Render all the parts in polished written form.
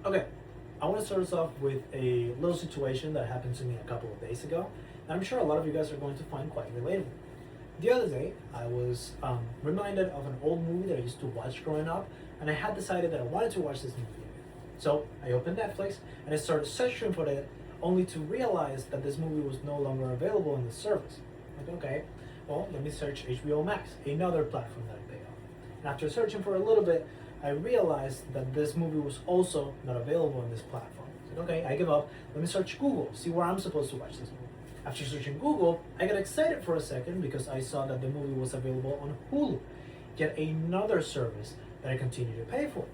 Okay, I want to start us off with a little situation that happened to me a couple of days ago, and I'm sure a lot of you guys are going to find quite relatable. The other day, I was reminded of an old movie that I used to watch growing up, and I had decided that I wanted to watch this movie again. So I opened Netflix and I started searching for it, only to realize that this movie was no longer available in the service. Like, okay, well, let me search HBO Max, another platform that I pay off. And after searching for a little bit, I realized that this movie was also not available on this platform. I said, okay, I give up. Let me search Google, see where I'm supposed to watch this movie. After searching Google, I got excited for a second because I saw that the movie was available on Hulu, yet another service that I continue to pay for.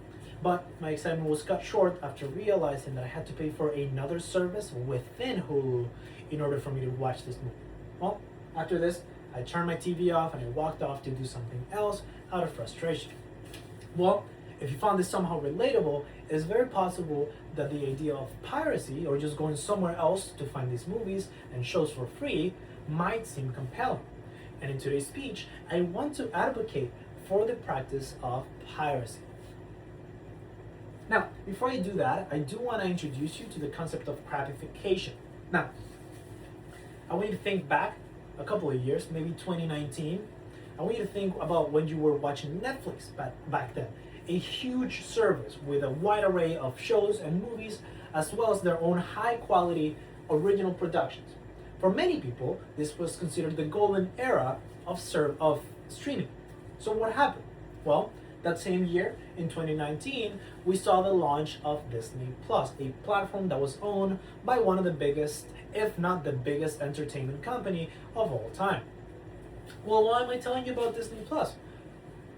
But my excitement was cut short after realizing that I had to pay for another service within Hulu in order for me to watch this movie. Well, after this, I turned my TV off and I walked off to do something else out of frustration. Well, if you found this somehow relatable, it's very possible that the idea of piracy or just going somewhere else to find these movies and shows for free might seem compelling. And in today's speech, I want to advocate for the practice of piracy. Now, before I do that, I do want to introduce you to the concept of crapification. Now, I want you to think back a couple of years, maybe 2019. I want you to think about when you were watching Netflix back then. A huge service with a wide array of shows and movies, as well as their own high quality original productions. For many people, this was considered the golden era of streaming. So what happened? Well, that same year, in 2019, we saw the launch of Disney Plus, a platform that was owned by one of the biggest, if not the biggest, entertainment company of all time. Well, why am I telling you about Disney Plus?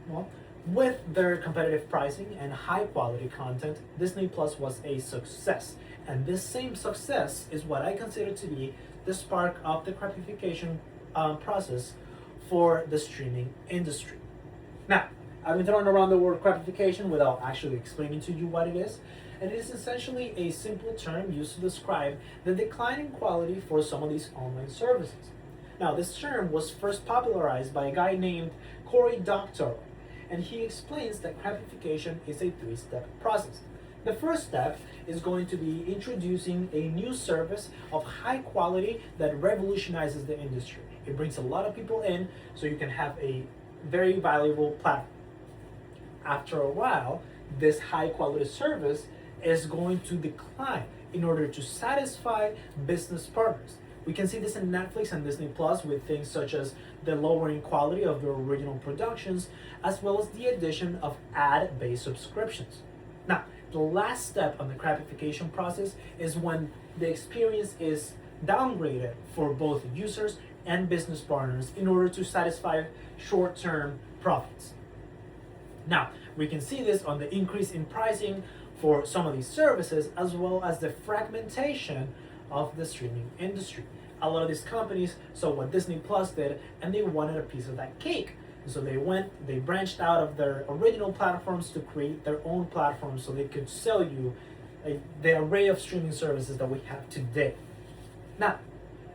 Well, with their competitive pricing and high quality content, Disney Plus was a success. And this same success is what I consider to be the spark of the crapification process for the streaming industry. Now, I've been throwing around the word crapification without actually explaining to you what it is. And it is essentially a simple term used to describe the decline in quality for some of these online services. Now, this term was first popularized by a guy named Cory Doctorow, and he explains that crapification is a three-step process. The first step is going to be introducing a new service of high quality that revolutionizes the industry. It brings a lot of people in, so you can have a very valuable platform. After a while, this high quality service is going to decline in order to satisfy business partners. We can see this in Netflix and Disney Plus with things such as the lowering quality of their original productions, as well as the addition of ad-based subscriptions. Now, the last step on the crapification process is when the experience is downgraded for both users and business partners in order to satisfy short-term profits. Now, we can see this on the increase in pricing for some of these services, as well as the fragmentation of the streaming industry. A lot of these companies saw what Disney Plus did and they wanted a piece of that cake. And so they branched out of their original platforms to create their own platforms so they could sell you the array of streaming services that we have today. Now,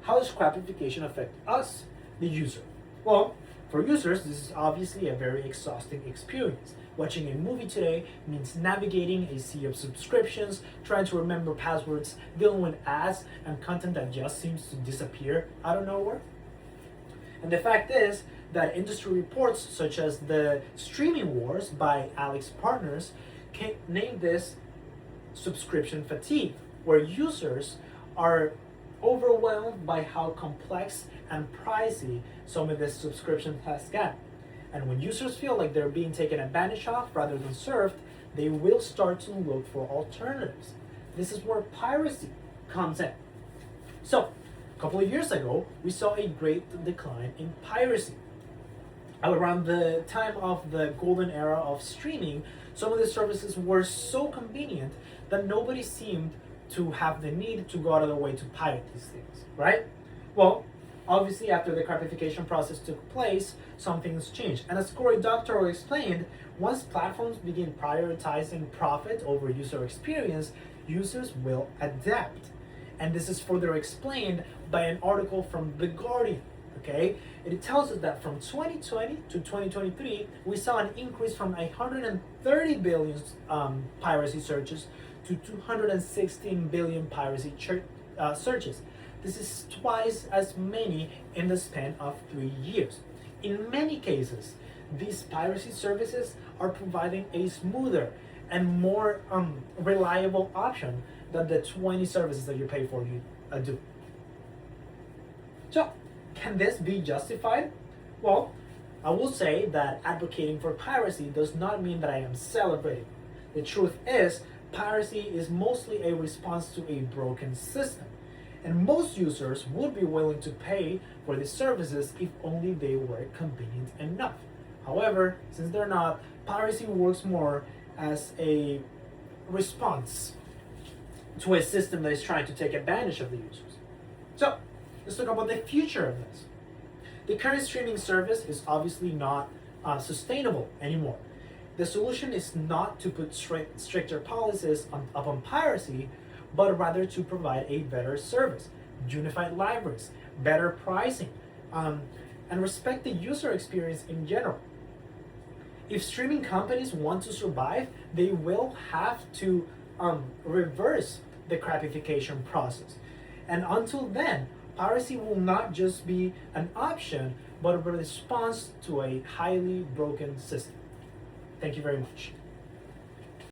how does crapification affect us, the user? Well, for users, this is obviously a very exhausting experience. Watching a movie today means navigating a sea of subscriptions, trying to remember passwords, dealing with ads and content that just seems to disappear out of nowhere. And the fact is that industry reports such as the Streaming Wars by Alex Partners can name this subscription fatigue, where users are overwhelmed by how complex and pricey some of this subscription has got. And when users feel like they're being taken advantage of rather than served, they will start to look for alternatives. This is where piracy comes in. So, a couple of years ago, we saw a great decline in piracy. Around the time of the golden era of streaming, some of the services were so convenient that nobody seemed to have the need to go out of their way to pirate these things, right? Well, obviously after the crapification process took place, some things changed. And as Cory Doctorow explained, once platforms begin prioritizing profit over user experience, users will adapt. And this is further explained by an article from The Guardian. Okay, it tells us that from 2020 to 2023, we saw an increase from 130 billion piracy searches to 216 billion piracy searches. This is twice as many in the span of 3 years. In many cases, these piracy services are providing a smoother and more reliable option than the 20 services that you pay for do. So, can this be justified? Well, I will say that advocating for piracy does not mean that I am celebrating. The truth is, piracy is mostly a response to a broken system, and most users would be willing to pay for these services if only they were convenient enough. However, since they're not, piracy works more as a response to a system that is trying to take advantage of the users. So, let's talk about the future of this. The current streaming service is obviously not sustainable anymore. The solution is not to put stricter policies upon piracy, but rather to provide a better service, unified libraries, better pricing, and respect the user experience in general. If streaming companies want to survive, they will have to reverse the crapification process. And until then, piracy will not just be an option, but a response to a highly broken system. Thank you very much.